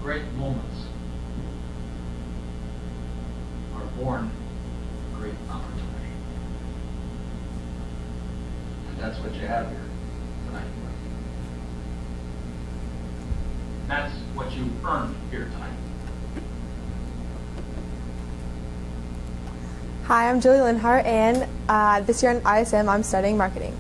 great moments are born from great opportunity. And that's what you have here tonight. That's what you earned here tonight. Hi, I'm Julie Linhart, and this year in ISM I'm studying marketing.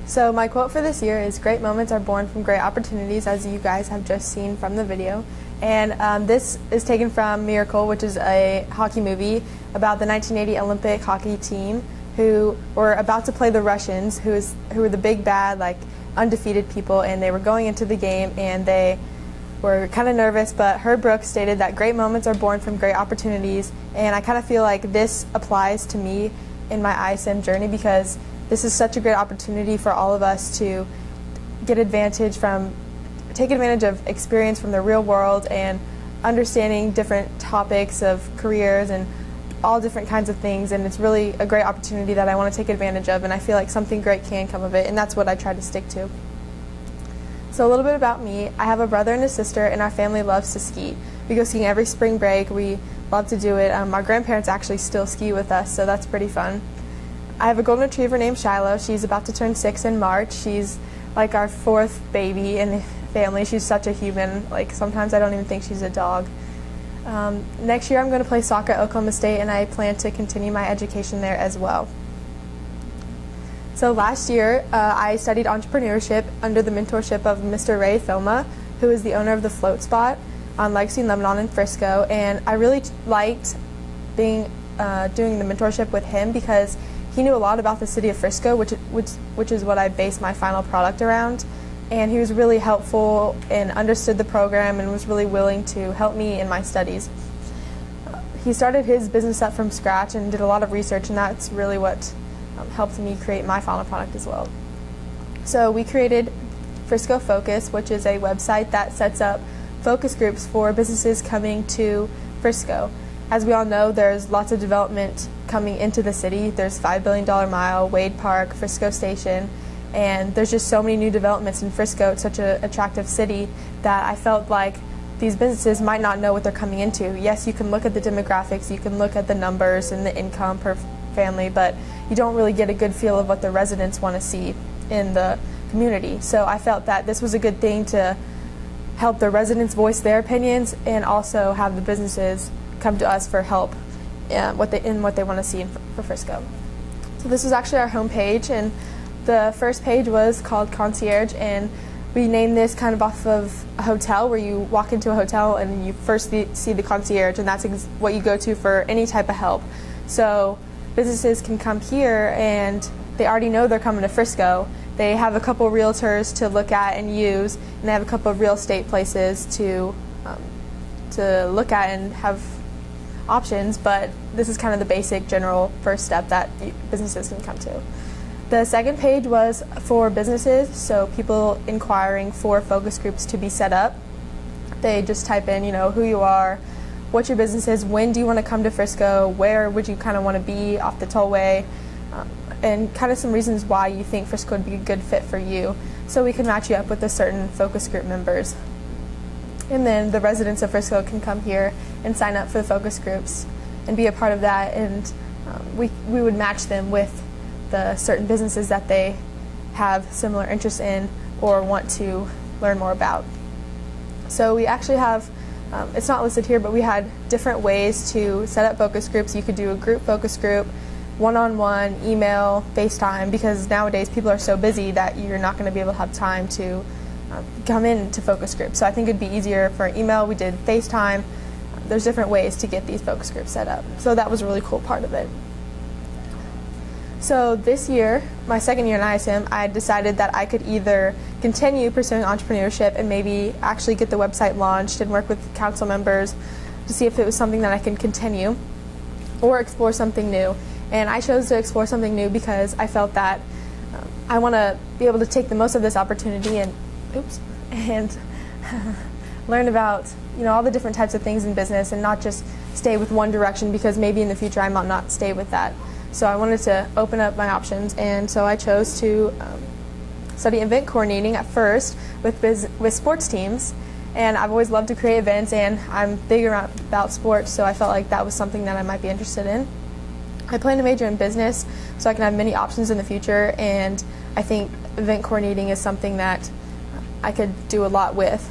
So my quote for this year is, "Great moments are born from great opportunities," as you guys have just seen from the video. And this is taken from Miracle, which is a hockey movie about the 1980 Olympic hockey team who were about to play the Russians, who were the big bad, like undefeated people, and they were going into the game and they were kind of nervous, but Herb Brooks stated that great moments are born from great opportunities, and I kind of feel like this applies to me in my ISM journey because this is such a great opportunity for all of us to take advantage of experience from the real world and understanding different topics of careers and all different kinds of things, and it's really a great opportunity that I want to take advantage of, and I feel like something great can come of it, and that's what I try to stick to. So a little bit about me. I have a brother and a sister, and our family loves to ski. We go skiing every spring break. We love to do it. My grandparents actually still ski with us, so that's pretty fun. I have a golden retriever named Shiloh. She's about to turn 6 in March. She's like our 4th baby in the family. She's such a human. Like sometimes I don't even think she's a dog. Next year I'm going to play soccer at Oklahoma State, and I plan to continue my education there as well. So last year, I studied entrepreneurship under the mentorship of Mr. Ray Thoma, who is the owner of the Float Spot on Legacy and Lebanon in Frisco, and I really liked doing the mentorship with him because he knew a lot about the city of Frisco, which is what I based my final product around, and he was really helpful and understood the program and was really willing to help me in my studies. He started his business up from scratch and did a lot of research, and that's really what helped me create my final product as well. So we created Frisco Focus, which is a website that sets up focus groups for businesses coming to Frisco. As we all know, there's lots of development coming into the city. There's $5 billion mile, Wade Park, Frisco Station, and there's just so many new developments in Frisco. It's such an attractive city that I felt like these businesses might not know what they're coming into. Yes, you can look at the demographics, you can look at the numbers and the income per family, but you don't really get a good feel of what the residents want to see in the community. So I felt that this was a good thing to help the residents voice their opinions and also have the businesses come to us for help in what they want to see for Frisco. So this was actually our homepage, and the first page was called Concierge, and we named this kind of off of a hotel where you walk into a hotel and you first see the concierge, and that's what you go to for any type of help. So businesses can come here and they already know they're coming to Frisco. They have a couple realtors to look at and use, and they have a couple of real estate places to look at and have options, but this is kind of the basic general first step that businesses can come to. The second page was for businesses, so people inquiring for focus groups to be set up. They just type in, who you are, what your business is, when do you want to come to Frisco, where would you kind of want to be off the tollway, and kind of some reasons why you think Frisco would be a good fit for you, so we can match you up with the certain focus group members. And then the residents of Frisco can come here and sign up for the focus groups and be a part of that, and we would match them with the certain businesses that they have similar interests in or want to learn more about. So we actually have, it's not listed here, but we had different ways to set up focus groups. You could do a group focus group, one-on-one, email, FaceTime, because nowadays people are so busy that you're not going to be able to have time to come in to focus groups. So I think it'd be easier for email. We did FaceTime. There's different ways to get these focus groups set up. So that was a really cool part of it. So this year, my second year in ISM, I decided that I could either continue pursuing entrepreneurship and maybe actually get the website launched and work with council members to see if it was something that I can continue, or explore something new. And I chose to explore something new because I felt that I want to be able to take the most of this opportunity and learn about all the different types of things in business and not just stay with one direction, because maybe in the future I might not stay with that. So I wanted to open up my options, and so I chose to study event coordinating at first with sports teams, and I've always loved to create events, and I'm big about sports, so I felt like that was something that I might be interested in. I plan to major in business so I can have many options in the future, and I think event coordinating is something that I could do a lot with.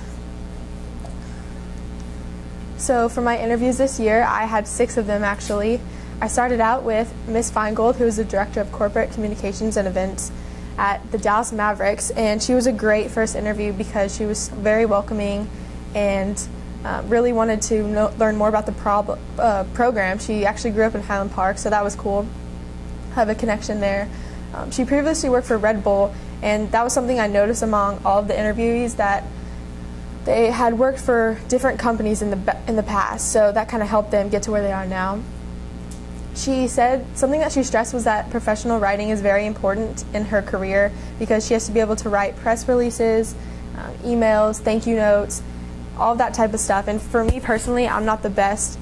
So for my interviews this year, I had 6 of them actually. I started out with Miss Feingold, who is the Director of Corporate Communications and Events at the Dallas Mavericks, and she was a great first interview because she was very welcoming and really wanted to learn more about the program. She actually grew up in Highland Park, so that was cool. Have a connection there. She previously worked for Red Bull, and that was something I noticed among all of the interviewees, that they had worked for different companies in the past, so that kind of helped them get to where they are now. She said something that she stressed was that professional writing is very important in her career because she has to be able to write press releases, emails, thank you notes, all of that type of stuff. And for me personally, I'm not the best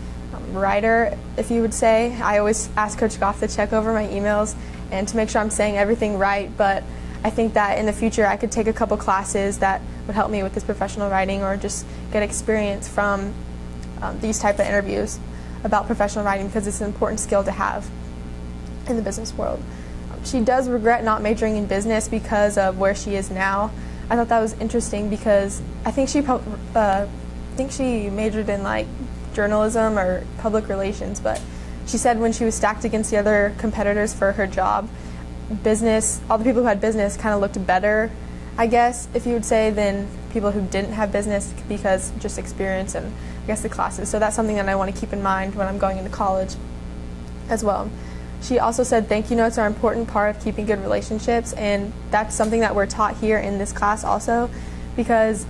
writer, if you would say. I always ask Coach Goff to check over my emails and to make sure I'm saying everything right, but I think that in the future I could take a couple classes that would help me with this professional writing, or just get experience from these type of interviews about professional writing, because it's an important skill to have in the business world. She does regret not majoring in business because of where she is now. I thought that was interesting because I think she majored in like journalism or public relations, but she said when she was stacked against the other competitors for her job, business, all the people who had business kind of looked better, I guess, if you would say, than people who didn't have business, because just experience and I guess the classes. So that's something that I want to keep in mind when I'm going into college as well. She also said thank you notes are an important part of keeping good relationships, and that's something that we're taught here in this class also, because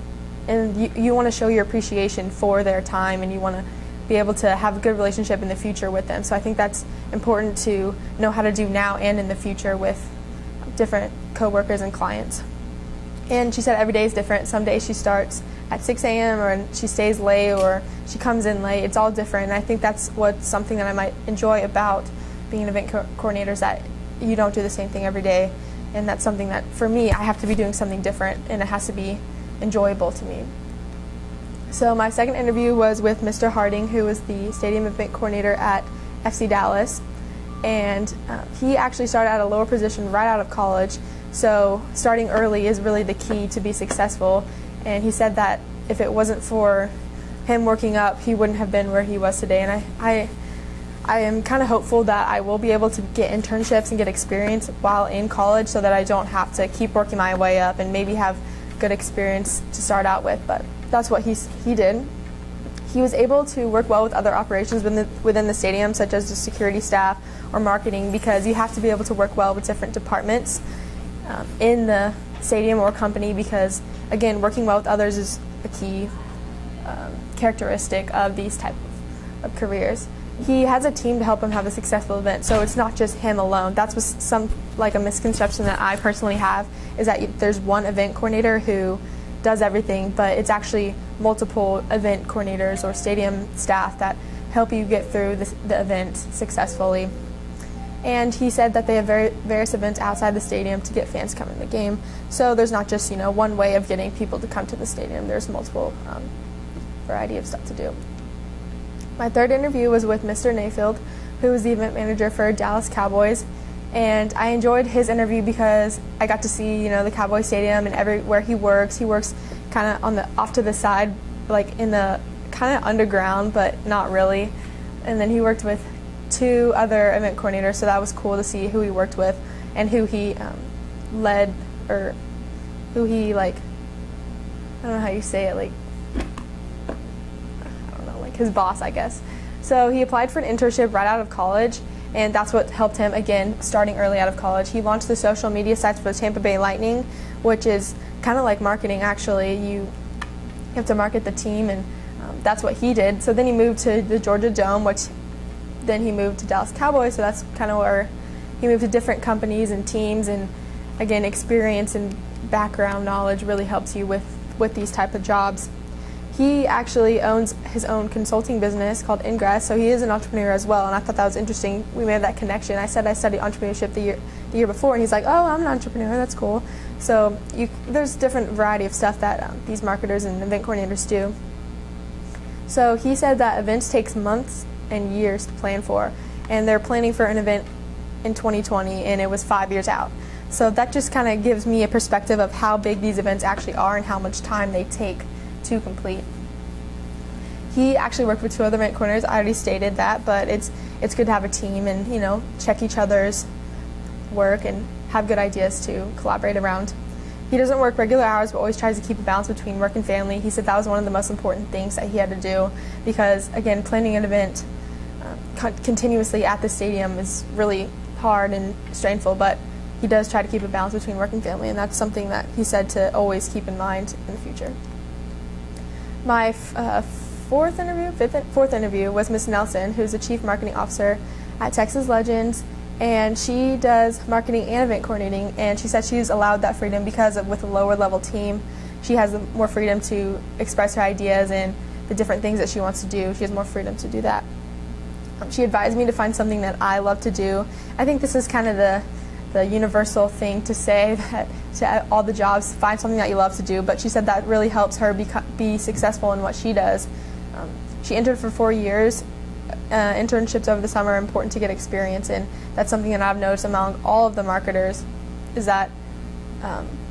you want to show your appreciation for their time, and you want to be able to have a good relationship in the future with them. So I think that's important to know how to do now and in the future with different coworkers and clients. And she said every day is different. Some days she starts at 6 a.m. or she stays late, or she comes in late. It's all different, and I think that's what's something that I might enjoy about being an event coordinator, is that you don't do the same thing every day, and that's something that for me, I have to be doing something different, and it has to be enjoyable to me. So my second interview was with Mr. Harding, who was the stadium event coordinator at FC Dallas, and he actually started at a lower position right out of college, so starting early is really the key to be successful. And he said that if it wasn't for him working up, he wouldn't have been where he was today. And I am kind of hopeful that I will be able to get internships and get experience while in college, so that I don't have to keep working my way up and maybe have good experience to start out with. But that's what he did. He was able to work well with other operations within the stadium, such as the security staff or marketing, because you have to be able to work well with different departments in the stadium or company, because again, working well with others is a key characteristic of these type of careers. He has a team to help him have a successful event, so it's not just him alone. That's a misconception that I personally have, is that there's one event coordinator who does everything, but it's actually multiple event coordinators or stadium staff that help you get through the event successfully. And he said that they have various events outside the stadium to get fans coming to the game. So there's not just one way of getting people to come to the stadium. There's multiple variety of stuff to do. My third interview was with Mr. Nayfield, who was the event manager for Dallas Cowboys. And I enjoyed his interview because I got to see the Cowboy Stadium and everywhere he works. He works kind of off to the side, like in the kind of underground, but not really. And then he worked with 2 other event coordinators, so that was cool to see who he worked with and who he led, or who he I don't know how you say it, his boss, I guess. So he applied for an internship right out of college, and that's what helped him, again, starting early out of college. He launched the social media sites for the Tampa Bay Lightning, which is kind of like marketing, actually. You have to market the team, and that's what he did. So then he moved to the Georgia Dome, which then he moved to Dallas Cowboys, so that's kind of where he moved to different companies and teams, and again, experience and background knowledge really helps you with these type of jobs. He actually owns his own consulting business called Ingress, so he is an entrepreneur as well, and I thought that was interesting. We made that connection. I said I studied entrepreneurship the year before, and he's like, oh, I'm an entrepreneur, that's cool. So there's different variety of stuff that these marketers and event coordinators do. So he said that events takes months and years to plan for, and they're planning for an event in 2020, and it was 5 years out. So that just kind of gives me a perspective of how big these events actually are and how much time they take to complete. He actually worked with 2 other event coordinators. I already stated that, but it's good to have a team and check each other's work and have good ideas to collaborate around. He doesn't work regular hours, but always tries to keep a balance between work and family. He said that was one of the most important things that he had to do because, again, planning an event continuously at the stadium is really hard and strainful, but he does try to keep a balance between work and family, and that's something that he said to always keep in mind in the future. My fourth interview was Miss Nelson, who's the Chief Marketing Officer at Texas Legends, and she does marketing and event coordinating, and she said she's allowed that freedom because with a lower level team, she has more freedom to express her ideas and the different things that she wants to do. She has more freedom to do that. She advised me to find something that I love to do. I think this is kind of the universal thing to say, that to all the jobs, find something that you love to do, but she said that really helps her be successful in what she does. She interned for 4 years. Internships over the summer are important to get experience, and that's something that I've noticed among all of the marketers is that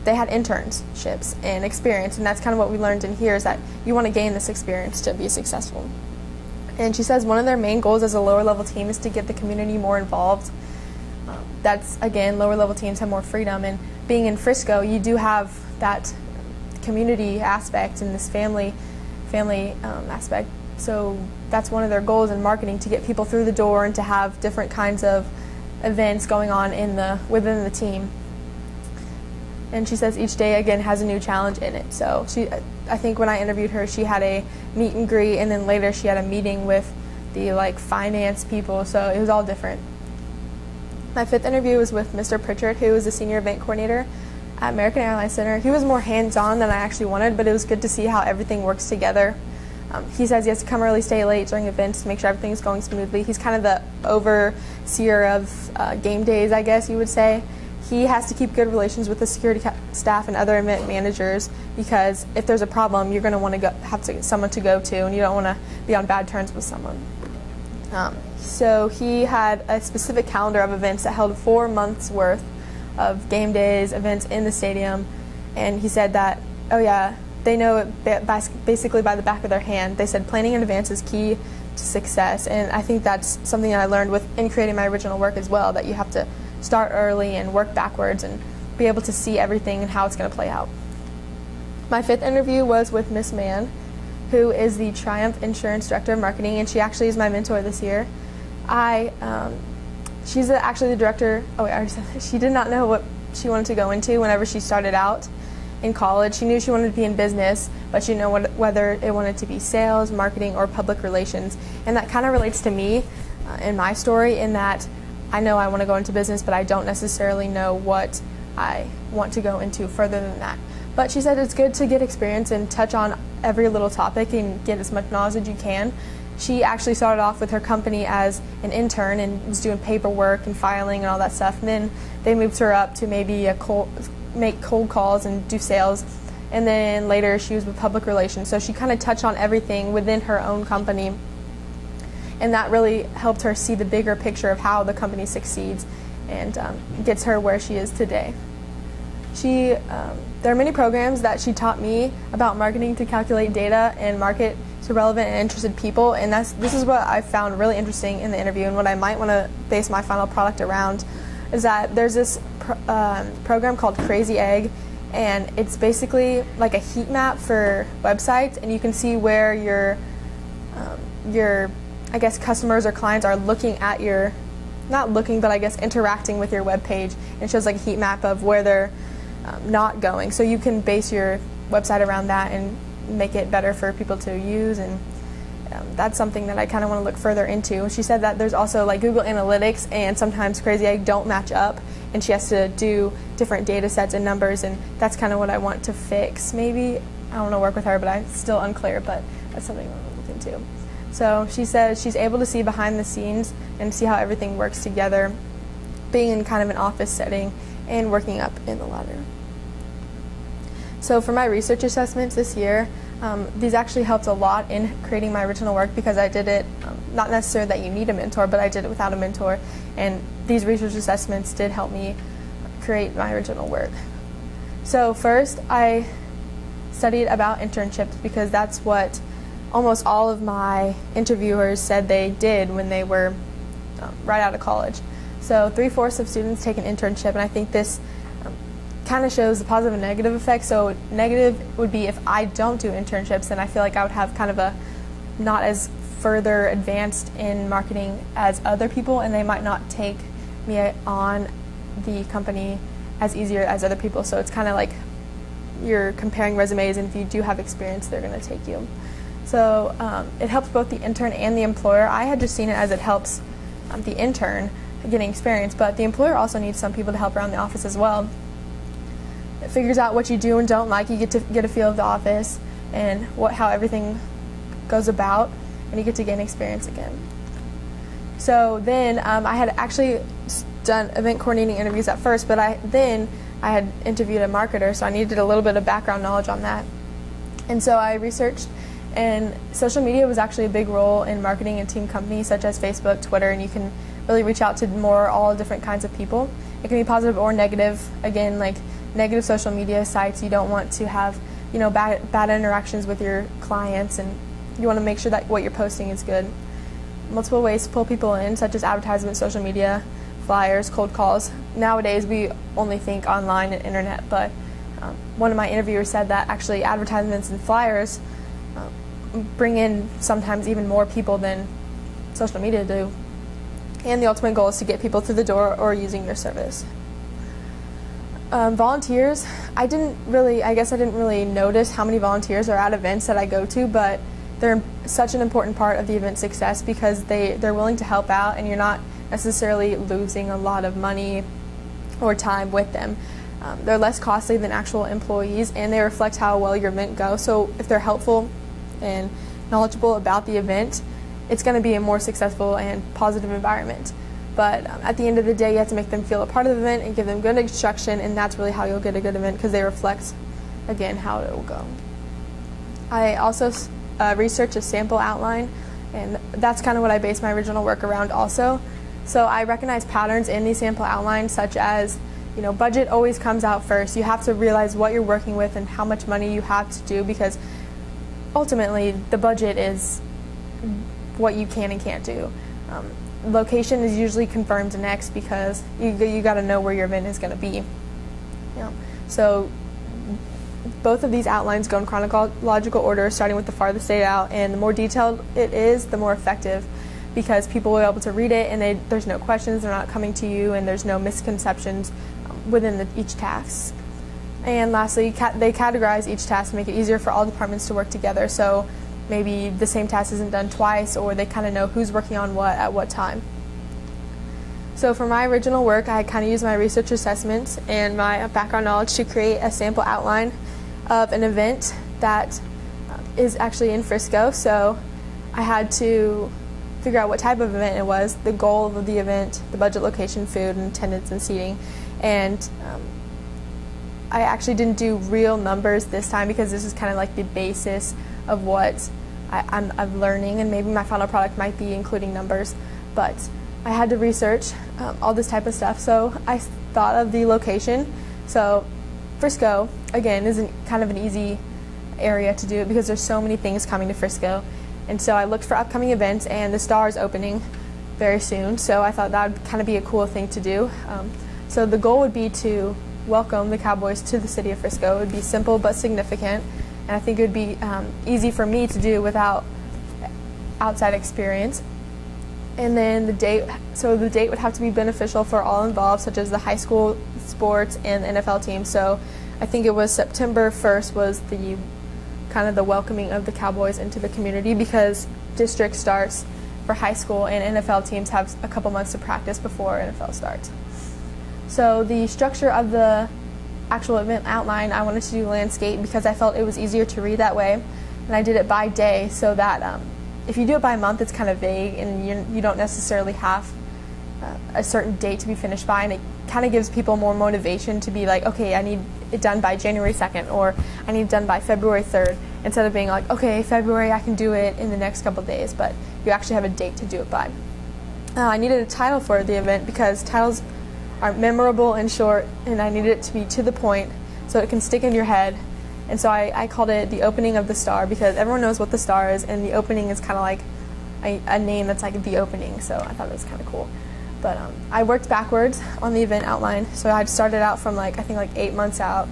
they had internships and experience, and that's kind of what we learned in here is that you want to gain this experience to be successful. And she says one of their main goals as a lower level team is to get the community more involved. That's, again, lower level teams have more freedom, and being in Frisco, you do have that community aspect and this family aspect. So that's one of their goals in marketing, to get people through the door and to have different kinds of events going on within the team. And she says each day, again, has a new challenge in it. So I think when I interviewed her, she had a meet and greet, and then later she had a meeting with the finance people, so it was all different. My 5th interview was with Mr. Pritchard, who is the senior event coordinator at American Airlines Center. He was more hands-on than I actually wanted, but it was good to see how everything works together. He says he has to come early, stay late during events to make sure everything's going smoothly. He's kind of the overseer of game days, I guess you would say. He has to keep good relations with the security staff and other event managers, because if there's a problem, you're going to want to have someone to go to, and you don't want to be on bad terms with someone. So he had a specific calendar of events that held 4 months worth of game days, events in the stadium, and he said that, they know it basically by the back of their hand. They said planning in advance is key to success, and I think that's something that I learned in creating my original work as well, that you have to start early and work backwards and be able to see everything and how it's going to play out. My 5th interview was with Miss Mann, who is the Triumph Insurance Director of Marketing, and she actually is my mentor this year. She's actually the director. I already said that. She did not know what she wanted to go into whenever she started out in college. She knew she wanted to be in business, but she didn't know whether it wanted to be sales, marketing, or public relations. And that kind of relates to me in my story, in that I know I want to go into business, but I don't necessarily know what I want to go into further than that. But she said it's good to get experience and touch on every little topic and get as much knowledge as you can. She actually started off with her company as an intern and was doing paperwork and filing and all that stuff. And then they moved her up to maybe make cold calls and do sales. And then later she was with public relations. So she kind of touched on everything within her own company. And that really helped her see the bigger picture of how the company succeeds and gets her where she is today. There are many programs that she taught me about marketing to calculate data and market to relevant and interested people, and this is what I found really interesting in the interview, and what I might want to base my final product around is that there's this program called Crazy Egg, and it's basically like a heat map for websites, and you can see where your I guess customers or clients are looking at your, not looking, but I guess interacting with your web page, and it shows like a heat map of where they're not going. So you can base your website around that and make it better for people to use, and that's something that I kind of want to look further into. She said that there's also like Google Analytics, and sometimes Crazy Egg don't match up, and she has to do different data sets and numbers, and that's kind of what I want to fix. Maybe I want to work with her, but I'm still unclear, but that's something I want to look into. So she says she's able to see behind the scenes and see how everything works together, being in kind of an office setting and working up in the ladder. So for my research assessments this year, these actually helped a lot in creating my original work because I did it, not necessarily that you need a mentor, but I did it without a mentor, and these research assessments did help me create my original work. So first, I studied about internships because that's what almost all of my interviewers said they did when they were right out of college. So 3/4 of students take an internship, and I think this kind of shows the positive and negative effects. So negative would be if I don't do internships, then I feel like I would have kind of a not as further advanced in marketing as other people, and they might not take me on the company as easier as other people. So it's kind of like you're comparing resumes, and if you do have experience, they're going to take you. So it helps both the intern and the employer. I had just seen it as it helps the intern getting experience, but the employer also needs some people to help around the office as well. It figures out what you do and don't like. You get to get a feel of the office and how everything goes about, and you get to gain experience again. So then I had actually done event coordinating interviews at first, but I had interviewed a marketer, so I needed a little bit of background knowledge on that. And so I researched, and social media was actually a big role in marketing and team companies such as Facebook, Twitter, and you can really reach out to all different kinds of people. It can be positive or negative. Again, like negative social media sites, you don't want to have bad interactions with your clients, and you want to make sure that what you're posting is good. Multiple ways to pull people in, such as advertisements, social media, flyers, cold calls. Nowadays we only think online and internet, but one of my interviewers said that actually advertisements and flyers bring in sometimes even more people than social media do. And the ultimate goal is to get people through the door or using your service. Volunteers, I didn't really notice how many volunteers are at events that I go to, but they're such an important part of the event success because they're willing to help out, and you're not necessarily losing a lot of money or time with them. They're less costly than actual employees, and they reflect how well your event goes. So if they're helpful and knowledgeable about the event, it's going to be a more successful and positive environment. But at the end of the day, you have to make them feel a part of the event and give them good instruction, and that's really how you'll get a good event, because they reflect, again, how it will go. I also researched a sample outline, and that's kind of what I based my original work around also. So I recognize patterns in these sample outlines, such as, budget always comes out first. You have to realize what you're working with and how much money you have to do, because ultimately the budget is what you can and can't do. Location is usually confirmed next, because you got to know where your event is going to be. So both of these outlines go in chronological order, starting with the farthest date out, and the more detailed it is, the more effective, because people will be able to read it, and there's no questions, they're not coming to you, and there's no misconceptions within each task. And lastly, they categorize each task to make it easier for all departments to work together. So maybe the same task isn't done twice, or they kind of know who's working on what at what time. So for my original work, I kind of used my research assessments and my background knowledge to create a sample outline of an event that is actually in Frisco. So I had to figure out what type of event it was, the goal of the event, the budget, location, food, and attendance and seating. And I actually didn't do real numbers this time, because this is kind of like the basis of what I'm learning, and maybe my final product might be including numbers, but I had to research all this type of stuff. So I thought of the location. So Frisco, again, isn't kind of an easy area to do it because there's so many things coming to Frisco. And so I looked for upcoming events, and the Star is opening very soon, so I thought that would kind of be a cool thing to do. So the goal would be to welcome the Cowboys to the city of Frisco. It would be simple but significant, and I think it would be easy for me to do without outside experience. And then the date would have to be beneficial for all involved, such as the high school sports and the NFL team. So I think it was September 1st was the kind of the welcoming of the Cowboys into the community, because district starts for high school and NFL teams have a couple months to practice before NFL starts. So the structure of the actual event outline, I wanted to do landscape because I felt it was easier to read that way, and I did it by day so that if you do it by month, it's kind of vague and you don't necessarily have a certain date to be finished by, and it kind of gives people more motivation to be like, okay, I need it done by January 2nd, or I need it done by February 3rd, instead of being like, okay, February, I can do it in the next couple days, but you actually have a date to do it by. I needed a title for the event because titles are memorable and short, and I needed it to be to the point so it can stick in your head. And so I called it The Opening of the Star, because everyone knows what the star is, and the opening is kind of like a name that's like the opening, so I thought it was kind of cool. But I worked backwards on the event outline, so I started out from I think 8 months out,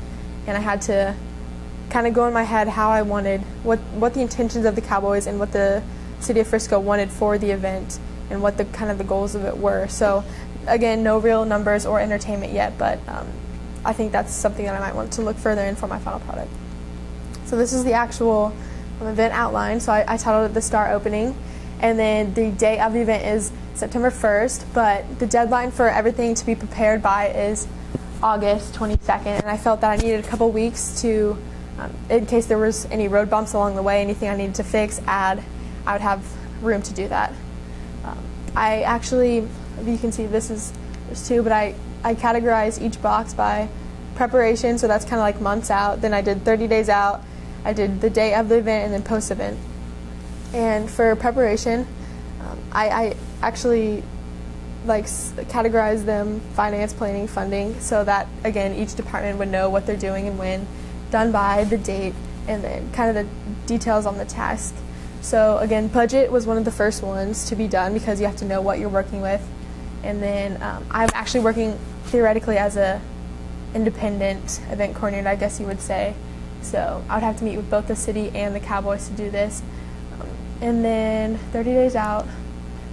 and I had to kind of go in my head how I wanted, what the intentions of the Cowboys and what the City of Frisco wanted for the event, and what the kind of the goals of it were. So again, no real numbers or entertainment yet, but I think that's something that I might want to look further in for my final product. So this is the actual event outline. So I titled it The Star Opening, and then the date of the event is September 1st, but the deadline for everything to be prepared by is August 22nd, and I felt that I needed a couple weeks to, in case there was any road bumps along the way, anything I needed to fix, add, I would have room to do that. I actually, you can see there's two, but I categorized each box by preparation, so that's kind of like months out. Then I did 30 days out, I did the day of the event, and then post-event. And for preparation, I actually categorize them finance, planning, funding, so that again each department would know what they're doing and when, done by, the date, and then kind of the details on the task. So again, budget was one of the first ones to be done because you have to know what you're working with. And then I'm actually working theoretically as a independent event coordinator, I guess you would say. So I would have to meet with both the city and the Cowboys to do this. And then 30 days out,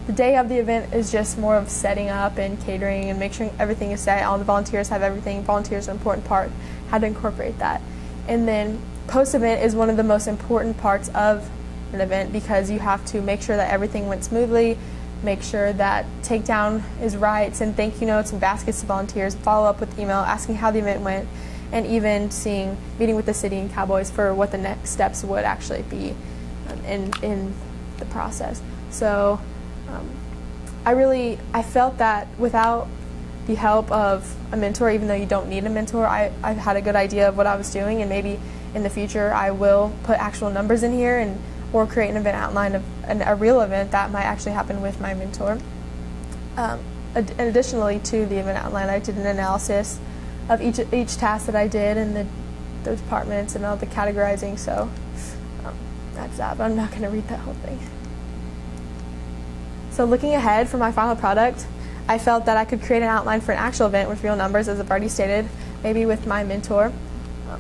the day of the event is just more of setting up and catering and make sure everything is set. All the volunteers have everything. Volunteers are an important part, how to incorporate that. And then post-event is one of the most important parts of an event because you have to make sure that everything went smoothly, make sure that takedown is right, send thank you notes and baskets to volunteers, follow up with email asking how the event went, and even meeting with the city and Cowboys for what the next steps would actually be in the process. So I felt that without the help of a mentor, even though you don't need a mentor, I had a good idea of what I was doing, and maybe in the future I will put actual numbers in here or create an event outline of a real event that might actually happen with my mentor. Additionally to the event outline, I did an analysis of each task that I did and the departments and all the categorizing, so that's that, but I'm not going to read that whole thing. So looking ahead for my final product, I felt that I could create an outline for an actual event with real numbers, as I've already stated, maybe with my mentor,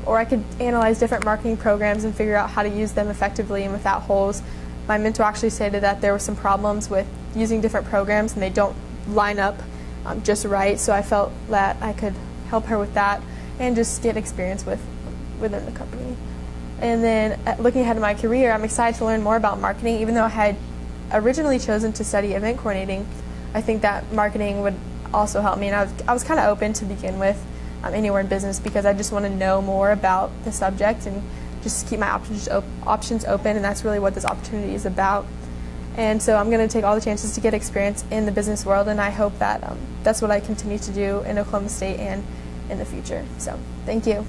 or I could analyze different marketing programs and figure out how to use them effectively and without holes. My mentor actually stated that there were some problems with using different programs and they don't line up just right, so I felt that I could help her with that and just get experience within the company. And then looking ahead to my career, I'm excited to learn more about marketing. Even though I had originally chosen to study event coordinating, I think that marketing would also help me, and I was kind of open to begin with anywhere in business because I just want to know more about the subject and just keep my options open, and that's really what this opportunity is about. And so I'm going to take all the chances to get experience in the business world, and I hope that that's what I continue to do in Oklahoma State and in the future. So thank you.